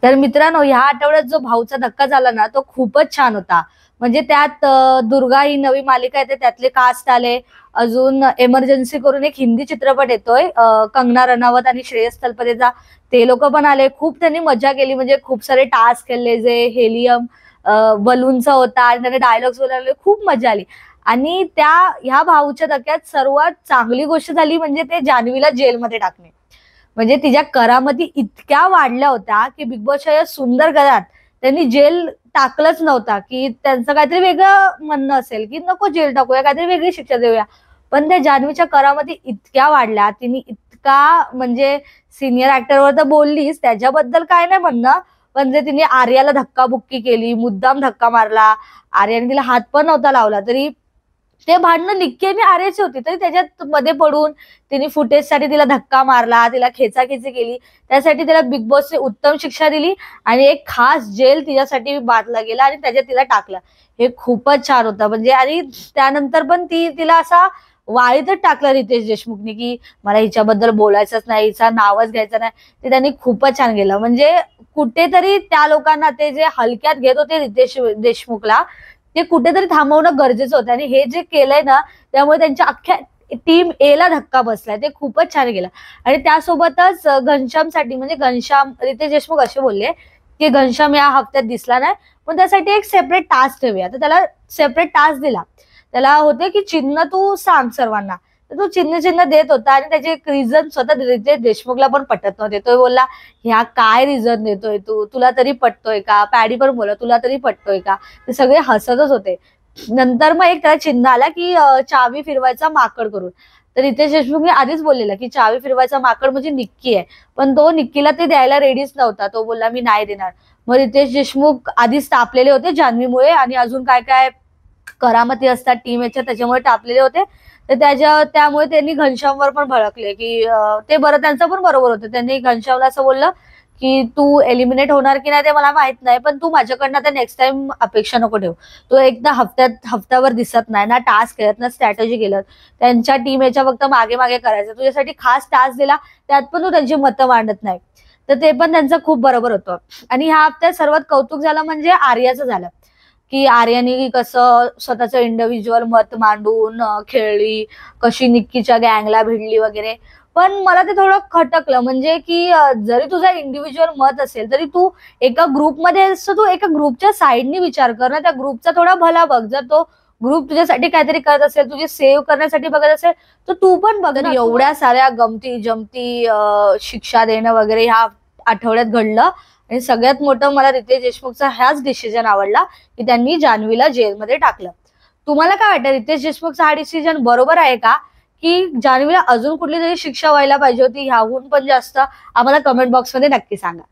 तर मित्रांनो, ह्या आठवड्यात जो भाऊचा धक्का झाला ना, तो खूपच छान होता. म्हणजे त्यात दुर्गा ही नवी मालिका येते, त्यातले कास्ट आले. अजून एमर्जन्सी करून एक हिंदी चित्रपट येतोय, कंगना रनावत आणि श्रेयस तलपदेचा. ते लोक पण आले. खूप त्यांनी मजा केली. म्हणजे खूप सारे टास्क खेळले, जे हेलियम बलूनचा होता आणि त्याने डायलॉग्स बोलायला खूप मजा आली. आणि ह्या भाऊच्या धक्क्यात सर्वात चांगली गोष्ट झाली म्हणजे ते जान्हवीला जेलमध्ये टाकणे. म्हणजे तिच्या करामती इतक्या वाढल्या होत्या की बिग बॉसच्या या सुंदर घरात त्यांनी जेल टाकलंच नव्हता. की त्यांचं काहीतरी वेगळं म्हणणं असेल की नको जेल टाकूया, काहीतरी वेगळी शिक्षा देऊया. पण त्या जान्हवीच्या करामती इतक्या वाढल्या, तिने इतका म्हणजे सिनियर ऍक्टरवर तर बोललीच, त्याच्याबद्दल काय नाही म्हणणं. पण जे तिने आर्याला धक्काबुक्की केली, मुद्दाम धक्का मारला, आर्याने तिला हात पण नव्हता लावला, तरी ते भांडणं निक्की आणि आर्याची होती, तरी त्याच्यात मध्ये पडून तिने फुटेजसाठी तिला धक्का मारला, तिला खेचाखेची केली. त्यासाठी तिला बिग बॉसने उत्तम शिक्षा दिली आणि एक खास जेल तिच्यासाठी बांधला गेला आणि त्याच्यात तिला टाकलं. हे खूपच छान होतं. म्हणजे आणि त्यानंतर पण तिला असा वाळीतच टाकलं रितेश देशमुखने, की मला हिच्याबद्दल बोलायचंच नाही, हिचं नावच घ्यायचं नाही. ते त्यांनी खूपच छान केलं. म्हणजे कुठेतरी त्या लोकांना, ते जे हलक्यात घेत होते रितेश देशमुखला, ते कुठेतरी थांबवणं गरजेचं होतं. आणि हे जे केलंय ना, त्यामुळे त्यांच्या अख्ख्या टीम ए ला धक्का बसलाय. ते खूपच छान केलं. आणि त्यासोबतच घनश्यामसाठी, म्हणजे घनश्याम, रितेश देशमुख असे बोलले की घनश्याम या हप्त्यात दिसला नाही, पण त्यासाठी एक सेपरेट टास्क ठेवूया. तर त्याला सेपरेट टास्क दिला. त्याला होते की चिन्ह तू सांग सर्वांना. तर तो चिन्ह देत होता आणि त्याचे एक रिझन स्वतः रितेश देशमुखला पण पटत नव्हते. तो बोलला, ह्या काय रिझन देतोय तू, तुला तरी पटतोय का? पॅडी पण बोला, तुला तरी पटतोय का? ते सगळे हसतच होते. नंतर मग एक त्याला चिन्ह आला की चावी फिरवायचा माकड करून. तर रितेश देशमुखने आधीच बोललेला की चावी फिरवायचा माकड म्हणजे निक्की आहे. पण तो निक्कीला ते द्यायला रेडीच नव्हता. तो बोलला मी नाही देणार. मग रितेश देशमुख आधीच तापलेले होते जान्हवीमुळे, आणि अजून काय काय करामती असतात टीमच्या, त्याच्यामुळे टापलेले होते. तर त्यामुळे त्यांनी घनश्यामवर पण भडकले की ते बरं, त्यांचं पण बरोबर होतं. त्यांनी घनश्यामला असं बोललं की तू एलिमिनेट होणार की नाही ते मला माहित नाही, पण तू माझ्याकडनं आता नेक्स्ट टाइम अपेक्षा नको ठेवू. तो एकदा हफ्त्यावर दिसत नाही ना, टास्क खेळत ना, स्ट्रॅटेजी केलं. त्यांच्या टीम याच्या फक्त मागे मागे करायचं. तुझ्यासाठी खास टास्क दिला, त्यात पण तू त्यांची मतं मांडत नाही. तर ते पण त्यांचं खूप बरोबर होतं. आणि ह्या हप्त्यात सर्वात कौतुक झालं म्हणजे आर्याचं झालं. की आर्याने कसं स्वतःचं इंडिव्हिज्युअल मत मांडून खेळली, कशी निक्कीच्या गँगला भिडली वगैरे. पण मला ते थोडं खटकलं. म्हणजे की जरी तुझा इंडिव्हिज्युअल मत असेल, तरी तू एका ग्रुपमध्ये असतो, तू एका ग्रुपच्या साईडनी विचार कर ना, त्या ग्रुपचा थोडा भला बघ. जर तो ग्रुप तुझ्यासाठी काहीतरी करत असेल, तुझे सेव्ह करण्यासाठी बघत असेल, तर तू पण बघ ना. एवढ्या साऱ्या गमती जमती शिक्षा देणं वगैरे ह्या आठवड्यात घडलं. आणि सगळ्यात मोठं मला रितेश देशमुखचा ह्याच डिसिजन आवडला की त्यांनी जान्हवीला जेलमध्ये टाकलं. तुम्हाला काय वाटतं, रितेश देशमुखचा हा डिसिजन बरोबर आहे का, की जान्हवीला अजून कुठली तरी शिक्षा व्हायला पाहिजे होती ह्याहून पण जास्त? आम्हाला कमेंट बॉक्समध्ये नक्की सांगा.